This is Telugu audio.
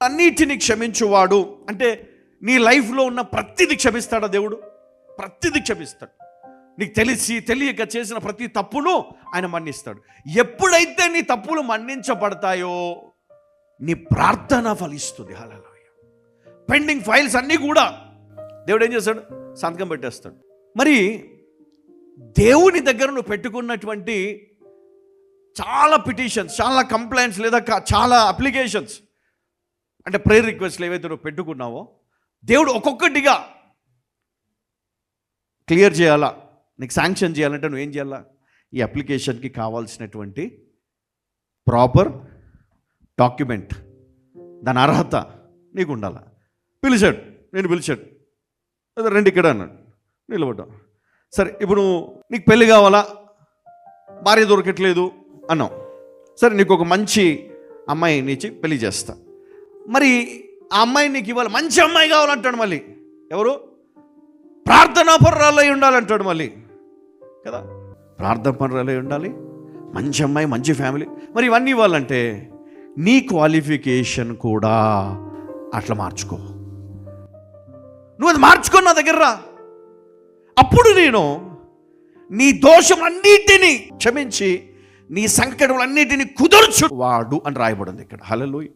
అన్నిటిని క్షమించువాడు అంటే నీ లైఫ్లో ఉన్న ప్రతిదీ క్షమిస్తాడా దేవుడు? ప్రతిదీ క్షమిస్తాడు. నీకు తెలిసి తెలియక చేసిన ప్రతి తప్పును ఆయన మన్నిస్తాడు. ఎప్పుడైతే నీ తప్పులు మన్నించబడతాయో నీ ప్రార్థన ఫలిస్తుంది. హల్లెలూయా. పెండింగ్ ఫైల్స్ అన్నీ కూడా దేవుడు ఏం చేస్తాడు? సంతకం పెట్టేస్తాడు. మరి దేవుని దగ్గర నువ్వు పెట్టుకున్నటువంటి చాలా పిటిషన్స్, చాలా కంప్లైంట్స్ లేదా చాలా అప్లికేషన్స్ అంటే ప్రేయర్ రిక్వెస్ట్లు ఏవైతే నువ్వు పెట్టుకున్నావో దేవుడు ఒక్కొక్కటిగా క్లియర్ చేయాలా, నీకు శాంక్షన్ చేయాలంటే నువ్వేం చేయాలా? ఈ అప్లికేషన్కి కావాల్సినటువంటి ప్రాపర్ డాక్యుమెంట్, దాని అర్హత నీకు ఉండాలా. పిలిచాడు, నేను పిలిచాడు, అదే రండి ఇక్కడ అన్నాడు, నిలబడ్డాం. సరే ఇప్పుడు నీకు పెళ్ళి కావాలా, భార్య దొరకట్లేదు అన్నావు. సరే నీకు ఒక మంచి అమ్మాయిని ఇచ్చి పెళ్లి చేస్తా. మరి ఆ అమ్మాయిని నీకు ఇవ్వాలి, మంచి అమ్మాయి కావాలంటాడు. మళ్ళీ ఎవరు? ప్రార్థనాపరురాలై ఉండాలంటాడు మళ్ళీ కదా. ప్రార్థనాపరురాలై ఉండాలి, మంచి అమ్మాయి, మంచి ఫ్యామిలీ. మరి ఇవన్నీ ఇవ్వాలంటే నీ క్వాలిఫికేషన్ కూడా అట్లా మార్చుకో. నువ్వు అది మార్చుకో, నా దగ్గర రా. అప్పుడు నేను నీ దోషములన్నిటినీ క్షమించి నీ సంకటములన్నిటినీ కుదర్చు వాడు అని రాయబడింది ఇక్కడ. హల్లెలూయా.